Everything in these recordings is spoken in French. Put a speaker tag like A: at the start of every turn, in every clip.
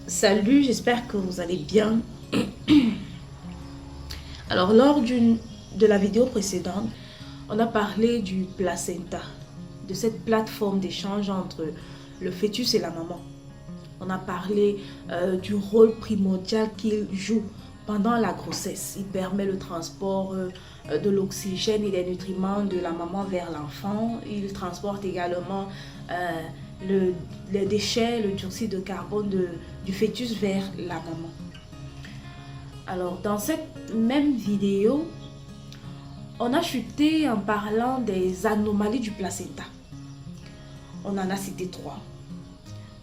A: Salut, j'espère que vous allez bien. Alors, de la vidéo précédente, on a parlé du placenta, de cette plateforme d'échange entre le fœtus et la maman. On a parlé du rôle primordial qu'il joue pendant la grossesse. Il permet le transport de l'oxygène et des nutriments de la maman vers l'enfant. Il transporte également les déchets, le dioxyde de carbone du fœtus vers la maman. Alors, dans cette même vidéo, on a chuté en parlant des anomalies du placenta. On en a cité 3.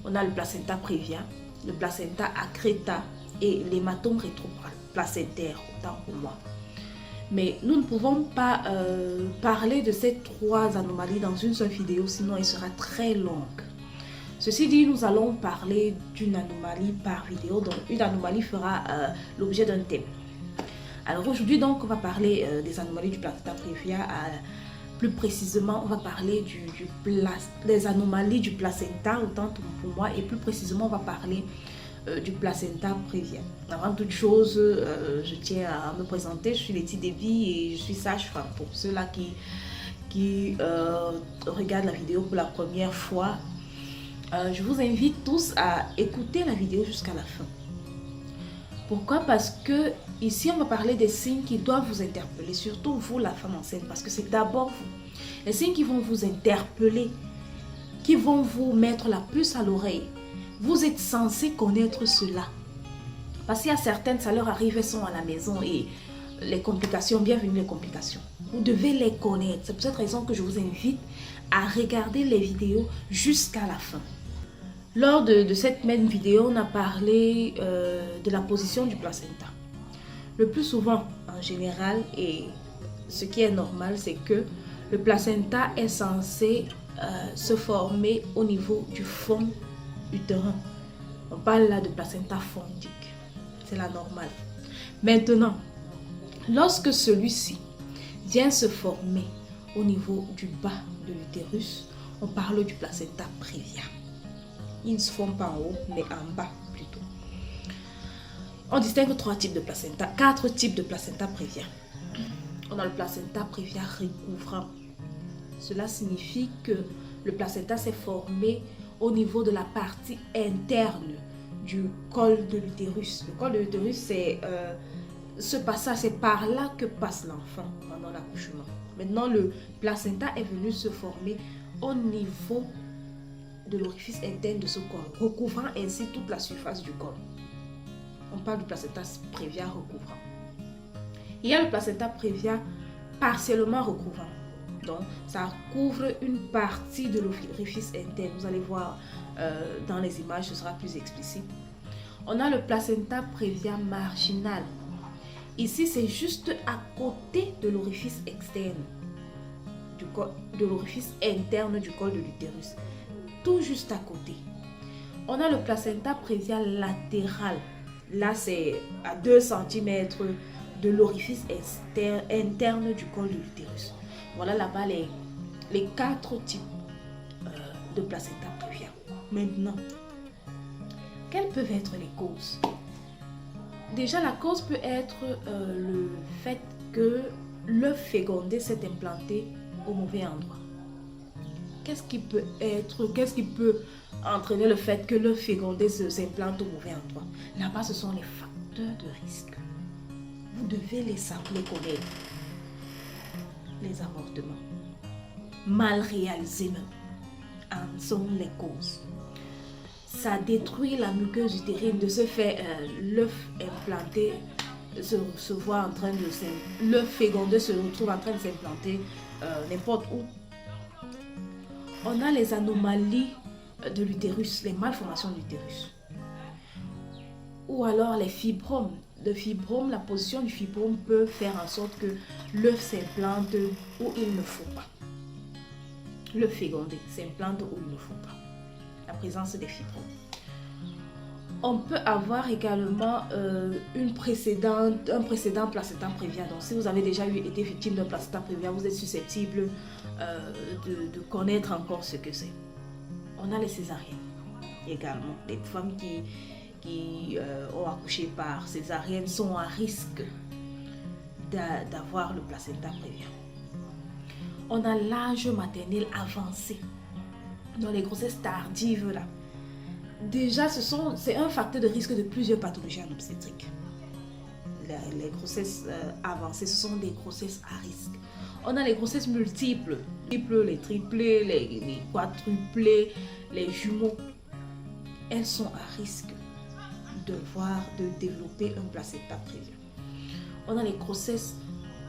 A: On a le placenta prévia, le placenta accreta et l'hématome rétroplacentaire, autant pour moi. Mais nous ne pouvons pas parler de ces 3 anomalies dans une seule vidéo, sinon elle sera très longue. Ceci dit, nous allons parler d'une anomalie par vidéo, donc une anomalie fera l'objet d'un thème. Alors aujourd'hui, donc, on va parler des anomalies du placenta prévia. Plus précisément, on va parler des anomalies du placenta, autant pour moi, et plus précisément, on va parler du placenta prévia. Avant toute chose, je tiens à me présenter. Je suis Letty Devi et je suis sage-femme. Pour ceux-là qui regardent la vidéo pour la première fois, je vous invite tous à écouter la vidéo jusqu'à la fin. Pourquoi? Parce que ici, on va parler des signes qui doivent vous interpeller, surtout vous, la femme enceinte, parce que c'est d'abord vous. Les signes qui vont vous interpeller, qui vont vous mettre la puce à l'oreille. Vous êtes censé connaître cela. Parce qu'il y a certaines, ça leur arrive, elles sont à la maison et les complications, bienvenue les complications. Vous devez les connaître. C'est pour cette raison que je vous invite à regarder les vidéos jusqu'à la fin. Lors de cette même vidéo, on a parlé de la position du placenta. Le plus souvent, en général, et ce qui est normal, c'est que le placenta est censé se former au niveau du fond utérin. On parle là de placenta fondique. C'est la normale. Maintenant, lorsque celui-ci vient se former au niveau du bas de l'utérus, on parle du placenta prévia. Il ne se forme pas en haut, mais en bas plutôt. On distingue 3 types de placenta, 4 types de placenta prévia. On a le placenta prévia recouvrant. Cela signifie que le placenta s'est formé au niveau de la partie interne du col de l'utérus. Le col de l'utérus, c'est ce passage, c'est par là que passe l'enfant pendant l'accouchement. Maintenant, le placenta est venu se former au niveau de l'orifice interne de ce col, recouvrant ainsi toute la surface du col. On parle du placenta prévia recouvrant. Il y a le placenta prévia partiellement recouvrant. Donc, ça couvre une partie de l'orifice interne. Vous allez voir dans les images, ce sera plus explicite. On a le placenta prévia marginal. Ici, c'est juste à côté de l'orifice externe, de l'orifice interne du col de l'utérus. Tout juste à côté. On a le placenta prévia latéral. Là, c'est à 2 cm de l'orifice interne du col de l'utérus. Voilà là-bas les 4 types de placenta prévia. Maintenant, quelles peuvent être les causes? Déjà, la cause peut être le fait que l'œuf fécondé s'est implanté au mauvais endroit. Qu'est-ce qui peut entraîner le fait que l'œuf fécondé s'implante au mauvais endroit? Là-bas, ce sont les facteurs de risque. Vous devez les savoir, les connaître. Les avortements, mal réalisés même, en sont les causes. Ça détruit la muqueuse utérine. De ce fait, l'œuf implanté se voit en train de l'œuf fécondé se retrouve en train de s'implanter n'importe où. On a les anomalies de l'utérus, les malformations de l'utérus. Ou alors les fibromes. Le fibrome, la position du fibrome peut faire en sorte que l'œuf s'implante où il ne faut pas. L'œuf fécondé s'implante où il ne faut pas. La présence des fibromes. On peut avoir également un précédent placenta prévia. Donc, si vous avez déjà été victime d'un placenta prévia, vous êtes susceptible de connaître encore ce que c'est. On a les césariennes également. Des femmes qui ont accouché par césarienne sont à risque d'avoir le placenta prévia. On a l'âge maternel avancé, dans les grossesses tardives là. Déjà, c'est un facteur de risque de plusieurs pathologies en obstétrique. Les grossesses avancées, ce sont des grossesses à risque. On a les grossesses multiples, les triplés, les quadruplés, les jumeaux. Elles sont à risque de développer un placenta prévia. On a les grossesses,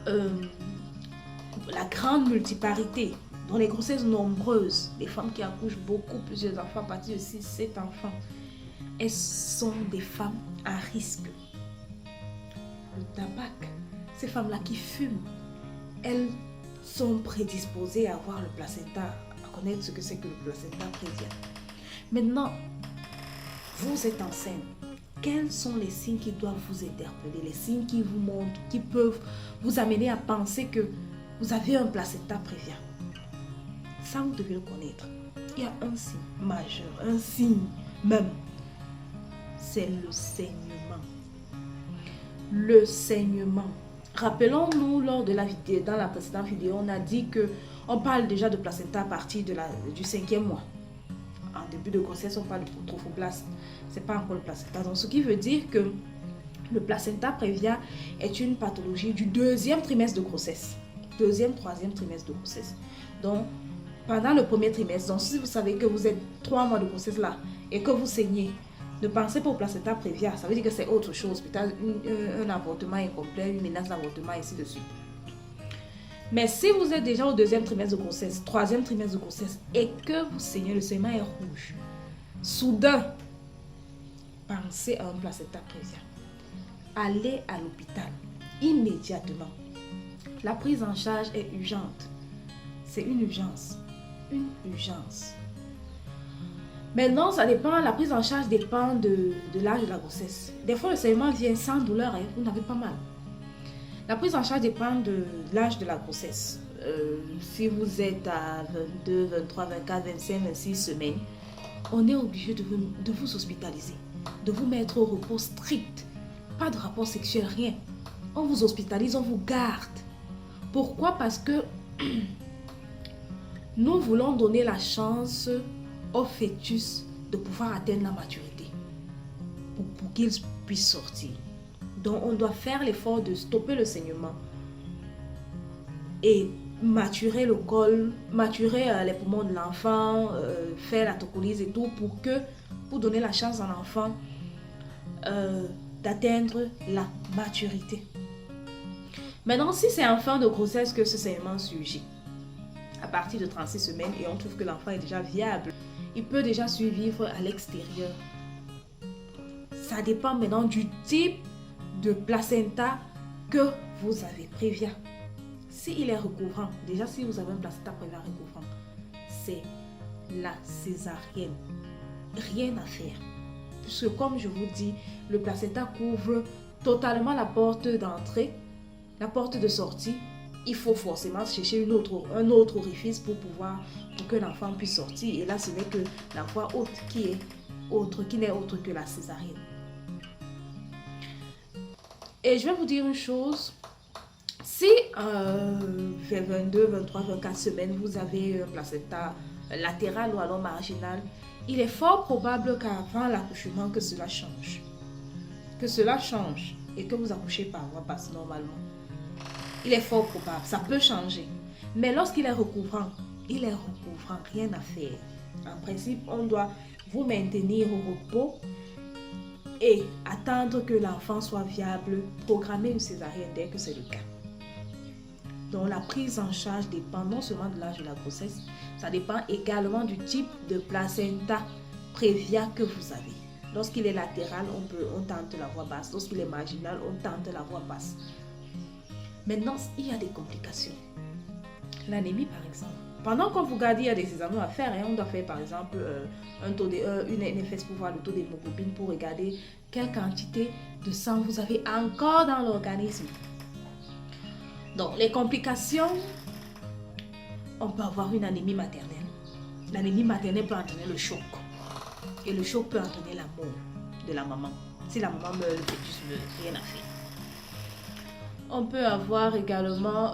A: la grande multiparité, dans les grossesses nombreuses, les femmes qui accouchent beaucoup, plusieurs enfants, à partir de 6-7 enfants, elles sont des femmes à risque. Le tabac, ces femmes-là qui fument, elles sont prédisposées à avoir le placenta, à connaître ce que c'est que le placenta prévia. Maintenant, vous êtes enceinte. Quels sont les signes qui doivent vous interpeller, les signes qui vous montrent, qui peuvent vous amener à penser que vous avez un placenta prévia? Ça, vous devez le connaître. Il y a un signe majeur, un signe même. C'est le saignement. Le saignement. Rappelons-nous, lors de la vidéo, dans la précédente vidéo, on a dit que on parle déjà de placenta à partir du 5e mois. En début de grossesse, on parle de trophoblast. Ce n'est pas encore le placenta. Donc, ce qui veut dire que le placenta prévia est une pathologie du 2e trimestre de grossesse. 2e, 3e trimestre de grossesse. Donc, pendant le 1er trimestre, donc si vous savez que vous êtes 3 mois de grossesse là et que vous saignez, ne pensez pas au placenta prévia. Ça veut dire que c'est autre chose. Peut-être un avortement incomplet, une menace d'avortement, et ainsi de suite. Mais si vous êtes déjà au 2e trimestre de grossesse, 3e trimestre de grossesse et que vous saignez, le saignement est rouge, soudain, pensez à un placenta prévia. Allez à l'hôpital immédiatement. La prise en charge est urgente. C'est une urgence. Une urgence. Maintenant, ça dépend, la prise en charge dépend de l'âge de la grossesse. Des fois, le saignement vient sans douleur et vous n'avez pas mal. La prise en charge dépend de l'âge de la grossesse. Si vous êtes à 22, 23, 24, 25, 26 semaines, on est obligé de vous hospitaliser, de vous mettre au repos strict. Pas de rapport sexuel, rien. On vous hospitalise, on vous garde. Pourquoi? Parce que nous voulons donner la chance au fœtus de pouvoir atteindre la maturité pour qu'il puisse sortir. Donc, on doit faire l'effort de stopper le saignement et maturer le col, maturer les poumons de l'enfant, faire la tocolyse et tout pour donner la chance à l'enfant d'atteindre la maturité. Maintenant, si c'est en fin de grossesse que ce saignement surgit, à partir de 36 semaines et on trouve que l'enfant est déjà viable, il peut déjà survivre à l'extérieur. Ça dépend maintenant du type de placenta que vous avez prévia. S'il est recouvrant, déjà si vous avez un placenta prévia recouvrant, c'est la césarienne. Rien à faire. Puisque comme je vous dis, le placenta couvre totalement la porte d'entrée, la porte de sortie. Il faut forcément chercher un autre orifice pour que l'enfant puisse sortir. Et là, ce n'est que la voie haute qui n'est autre que la césarienne. Et je vais vous dire une chose. Si vers 22, 23, 24 semaines, vous avez un placenta latéral ou alors marginal, il est fort probable qu'avant l'accouchement, que cela change. Que cela change et que vous accouchez par voie basse normalement. Il est fort probable, ça peut changer. Mais lorsqu'il est recouvrant, rien à faire. En principe, on doit vous maintenir au repos et attendre que l'enfant soit viable, programmer une césarienne dès que c'est le cas. Donc la prise en charge dépend non seulement de l'âge de la grossesse, ça dépend également du type de placenta prévia que vous avez. Lorsqu'il est latéral, on tente la voie basse. Lorsqu'il est marginal, on tente la voie basse. Maintenant, il y a des complications. L'anémie, par exemple. Pendant qu'on vous garde, il y a des examens à faire. On doit faire, par exemple, une NFS pour voir le taux d'hémoglobine, pour regarder quelle quantité de sang vous avez encore dans l'organisme. Donc, les complications, on peut avoir une anémie maternelle. L'anémie maternelle peut entraîner le choc. Et le choc peut entraîner la mort. de la maman. Si la maman meurt, le fœtus meurt, rien à faire. On peut avoir également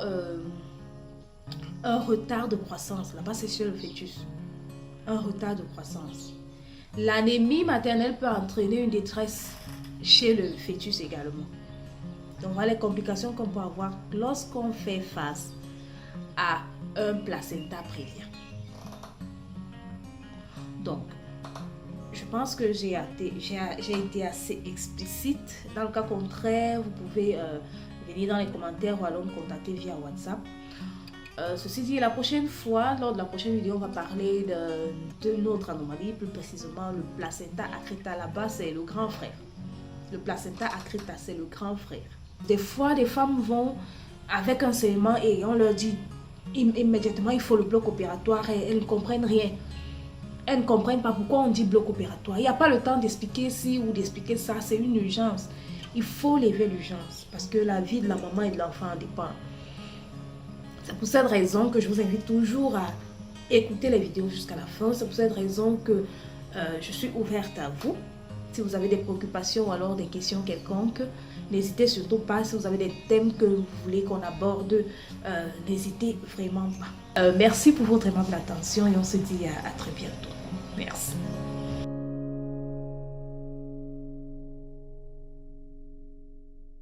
A: un retard de croissance. Là-bas, c'est chez le fœtus. Un retard de croissance. L'anémie maternelle peut entraîner une détresse chez le fœtus également. Donc voilà les complications qu'on peut avoir lorsqu'on fait face à un placenta prévien. Donc, je pense que j'ai été assez explicite. Dans le cas contraire, vous pouvez venir dans les commentaires ou alors me contacter via WhatsApp. Ceci dit, la prochaine fois, lors de la prochaine vidéo, on va parler d'une autre anomalie, plus précisément le placenta accreta. Là-bas, c'est le grand frère. Le placenta accreta, c'est le grand frère. Des fois, des femmes vont avec un saignement et on leur dit immédiatement il faut le bloc opératoire et elles ne comprennent rien. Elles ne comprennent pas pourquoi on dit bloc opératoire. Il n'y a pas le temps d'expliquer ci ou d'expliquer ça, c'est une urgence. Il faut lever l'urgence parce que la vie de la maman et de l'enfant dépend. C'est pour cette raison que je vous invite toujours à écouter les vidéos jusqu'à la fin. C'est pour cette raison que je suis ouverte à vous. Si vous avez des préoccupations ou alors des questions quelconques, n'hésitez surtout pas. Si vous avez des thèmes que vous voulez qu'on aborde, n'hésitez vraiment pas. Merci pour votre aimable attention et on se dit à très bientôt. Merci.